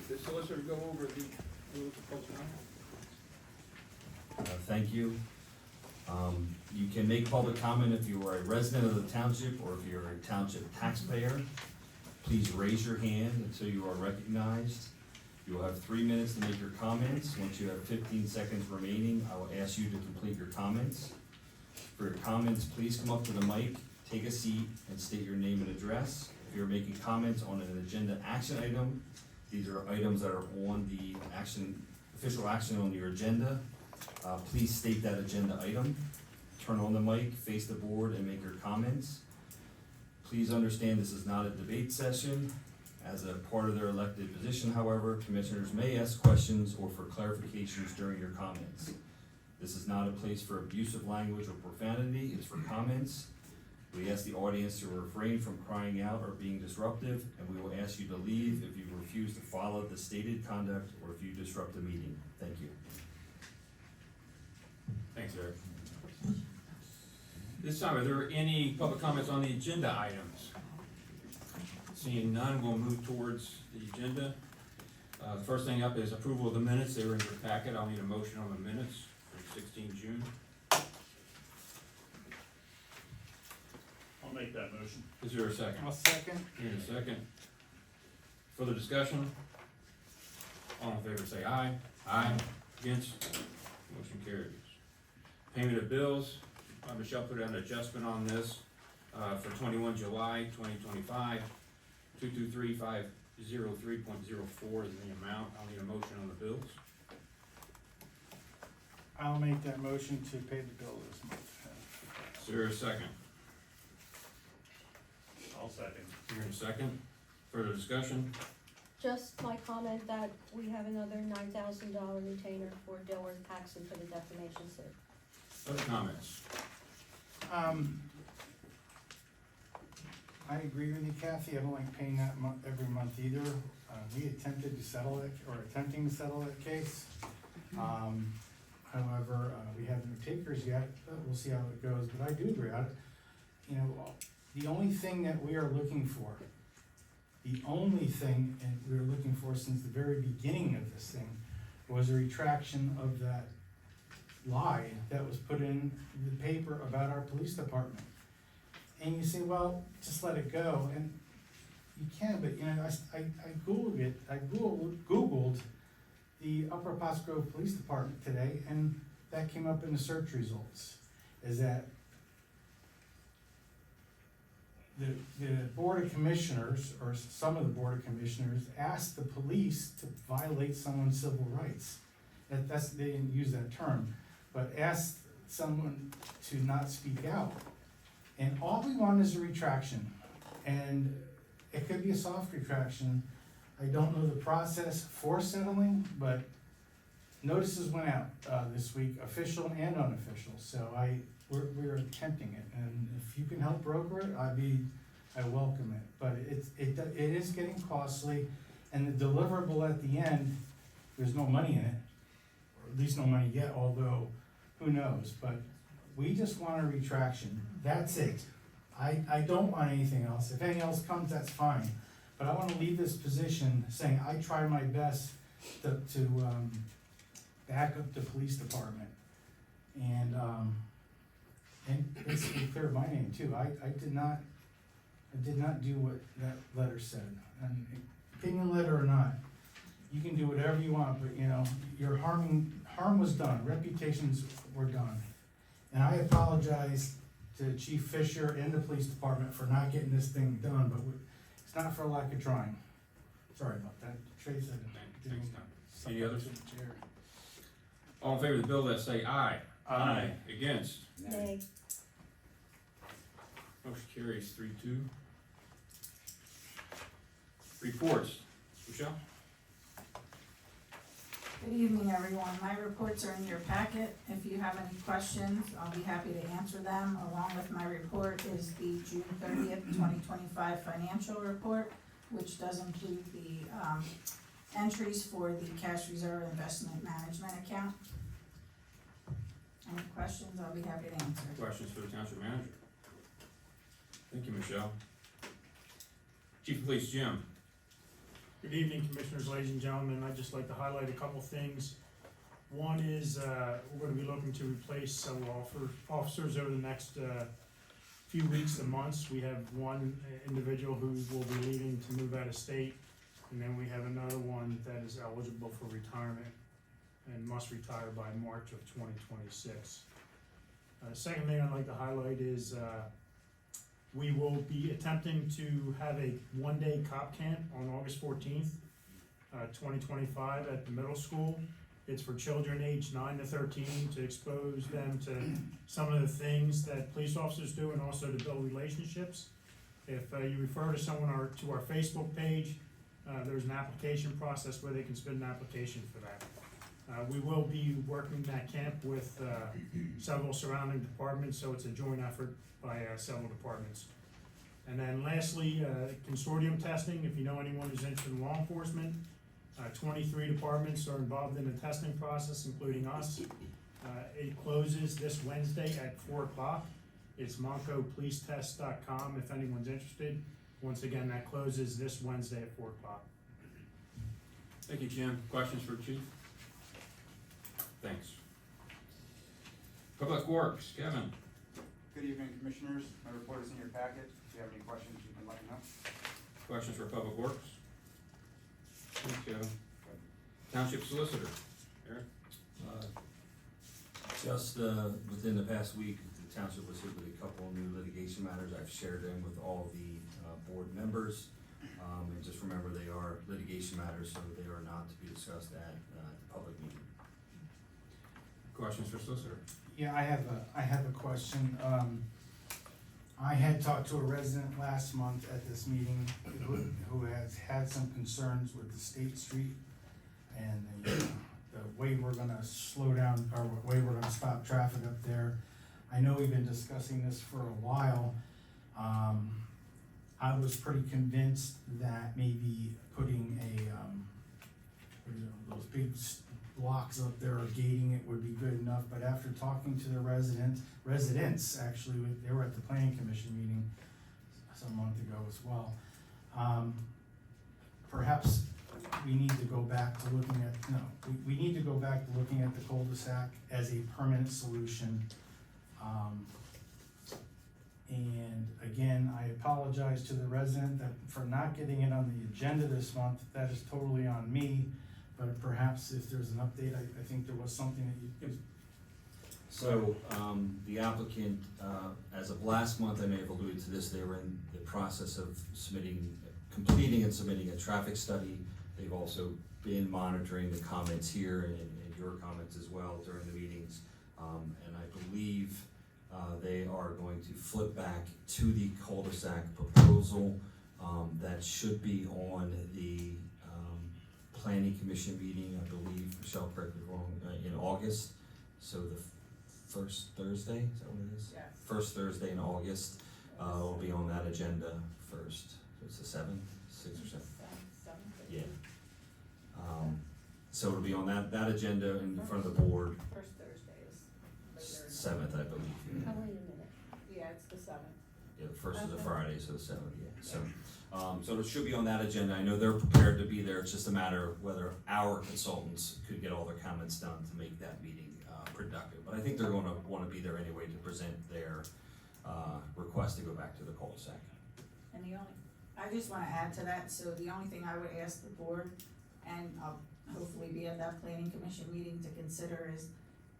the solicitor go over the rules of public comment? Thank you. You can make public comment if you are a resident of the township or if you're a township taxpayer. Please raise your hand until you are recognized. You will have 3 minutes to make your comments. Once you have 15 seconds remaining, I will ask you to complete your comments. For your comments, please come up to the mic, take a seat, and state your name and address. If you're making comments on an agenda action item, these are items that are on the official action on your agenda. Please state that agenda item. Turn on the mic, face the board, and make your comments. Please understand this is not a debate session. As a part of their elected position, however, commissioners may ask questions or for clarifications during your comments. This is not a place for abusive language or profanity, it's for comments. We ask the audience to refrain from crying out or being disruptive, and we will ask you to leave if you refuse to follow the stated conduct or if you disrupt the meeting. Thank you. Thanks, Eric. This time, are there any public comments on the agenda items? Seeing none, we'll move towards the agenda. The first thing up is approval of the minutes. They were in your packet. I'll need a motion on the minutes for 16 June. I'll make that motion. Is there a second? I'll second. Here in a second. Further discussion? All in favor say aye. Aye. Against? Motion carries. Payment of bills. Michelle put an adjustment on this for 21 July 2025. 223,503.04 is the amount. I'll need a motion on the bills. I'll make that motion to pay the bill this month. Is there a second? I'll second. Here in a second. Further discussion? Just my comment that we have another $9,000 retainer for Dilworth Paxson for the defamation suit. Other comments? I agree with you, Kathy. I don't like paying that every month either. We attempted to settle it, or attempting to settle that case. However, we have no takers yet, but we'll see how it goes. But I do agree. The only thing that we are looking for, the only thing and we were looking for since the very beginning of this thing was a retraction of that lie that was put in the paper about our police department. And you say, well, just let it go, and you can, but I Googled it, I Googled the Upper Potts Grove Police Department today, and that came up in the search results, is that the Board of Commissioners, or some of the Board of Commissioners, asked the police to violate someone's civil rights. They didn't use that term, but asked someone to not speak out. And all we want is a retraction, and it could be a soft retraction. I don't know the process for settling, but notices went out this week, official and unofficial. So we're attempting it, and if you can help broker it, I welcome it. But it is getting costly, and the deliverable at the end, there's no money in it, or at least no money yet. Although who knows? But we just want a retraction. That's it. I don't want anything else. If anything else comes, that's fine. But I want to leave this position saying I try my best to back up the police department. And it's clear my name too. I did not do what that letter said. And opinion letter or not, you can do whatever you want, but your harm was done. Reputations were done. And I apologize to Chief Fisher and the police department for not getting this thing done, but it's not for a lack of trying. Sorry about that. Trey said it. Thanks, Tom. Any others? All in favor of the bill, let's say aye. Aye. Against? Nay. Motion carries 3-2. Reports. Michelle? Good evening, everyone. My reports are in your packet. If you have any questions, I'll be happy to answer them. Along with my report is the June 30th, 2025 financial report, which does include the entries for the cash reserve investment management account. Any questions, I'll be happy to answer. Questions for the township manager? Thank you, Michelle. Chief of Police Jim? Good evening, Commissioners, ladies and gentlemen. I'd just like to highlight a couple things. One is, we're gonna be looking to replace several officers over the next, few weeks and months. We have one individual who will be leaving to move out of state, and then we have another one that is eligible for retirement and must retire by March of 2026. Second thing I'd like to highlight is, we will be attempting to have a one-day cop camp on August 14th, 2025 at the middle school. It's for children aged 9 to 13 to expose them to some of the things that police officers do and also to build relationships. If you refer to someone to our Facebook page, there's an application process where they can submit an application for that. We will be working that camp with several surrounding departments, so it's a joint effort by several departments. And then lastly, consortium testing. If you know anyone who's interested in law enforcement, 23 departments are involved in the testing process, including us. It closes this Wednesday at 4 o'clock. It's moncopolicetest.com if anyone's interested. Once again, that closes this Wednesday at 4 o'clock. Thank you, Jim. Questions for Chief? Thanks. Public Works, Kevin. Good evening, Commissioners. My report is in your packet. If you have any questions, you can let me know. Questions for Public Works? Thanks, Kevin. Township Solicitor, Eric? Just within the past week, the township was hit with a couple of new litigation matters. I've shared them with all the board members. And just remember, they are litigation matters, so they are not to be discussed at the public meeting. Questions for Solicitor? Yeah, I have a question. I had talked to a resident last month at this meeting who has had some concerns with the State Street and the way we're gonna slow down, or the way we're gonna stop traffic up there. I know we've been discussing this for a while. I was pretty convinced that maybe putting those big blocks up there or gating it would be good enough, but after talking to the residents, actually, they were at the planning commission meeting some month ago as well. Perhaps we need to go back to looking at, we need to go back to looking at the cul-de-sac as a permanent solution. And again, I apologize to the resident for not getting it on the agenda this month. That is totally on me. But perhaps if there's an update, I think there was something that you could. So, the applicant, as of last month, I may have alluded to this, they were in the process of completing and submitting a traffic study. They've also been monitoring the comments here and your comments as well during the meetings. And I believe, they are going to flip back to the cul-de-sac proposal, that should be on the, planning commission meeting, I believe, Michelle, correct me if I'm wrong, in August. So the first Thursday, is that what it is? Yes. First Thursday in August, will be on that agenda first. So it's the 7th, 6th or 7th? Yeah. So it'll be on that agenda in front of the board, First Thursday is later. 7th, I believe. Oh, wait a minute. Yeah, it's the 7th. Yeah, the first is a Okay. Friday, so the 7th, yeah. So it should be on that agenda. I know they're prepared to be there. It's just a matter of whether our consultants could get all their comments done to make that meeting productive. But I think they're gonna wanna be there anyway to present their request to go back to the cul-de-sac. And I just wanna add to that, so the only thing I would ask the board, and I'll hopefully be at that planning commission meeting to consider, is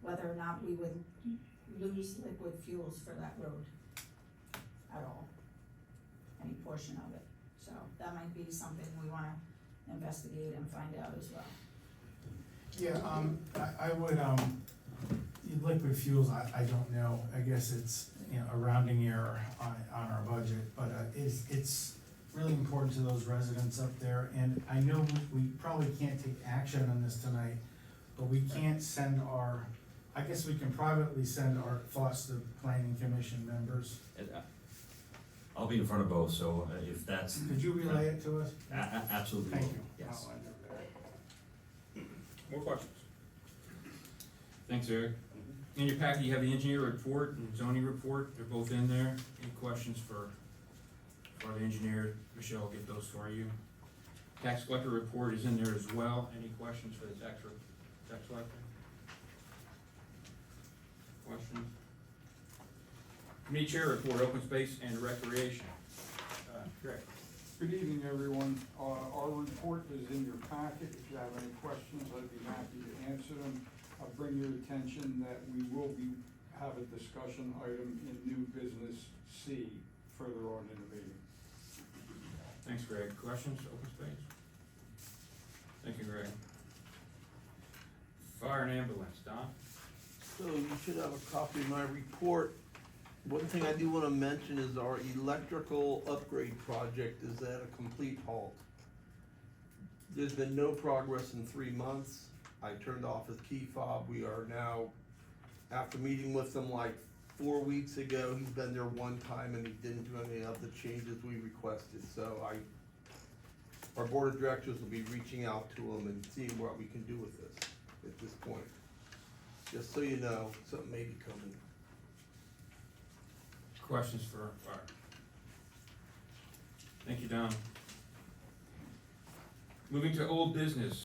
whether or not we would lose liquid fuels for that road at all, any portion of it. So that might be something we wanna investigate and find out as well. Yeah, I would, liquid fuels, I don't know. I guess it's, a rounding error on our budget, but it's really important to those residents up there. And I know we probably can't take action on this tonight, but we can't send I guess we can privately send our thoughts to planning commission members. I'll be in front of both, so if that's. Could you relay it to us? Absolutely. Thank you. Yes. I'll enter that. More questions? Thanks, Eric. In your packet, you have the engineer report and zoning report. They're both in there. Any questions for the engineer? Michelle will get those for you. Tax collector report is in there as well. Any questions for the tax collector? Questions? Committee chair report, open space and recreation. Greg. Good evening, everyone. Our report is in your packet. If you have any questions, I'd be happy to answer them. I'll bring your attention that we will have a discussion item in new business C further on in the meeting. Thanks, Greg. Questions, open space? Thank you, Greg. Fire and ambulance, Don? So you should have a copy of my report. One thing I do wanna mention is our electrical upgrade project is at a complete halt. There's been no progress in 3 months. I turned off his key fob. We are now, after meeting with him like 4 weeks ago, he's been there one time and he didn't do any of the changes we requested, so our board of directors will be reaching out to him and seeing what we can do with this at this point. Just so you know, something may be coming. Questions for fire? Thank you, Don. Moving to old business,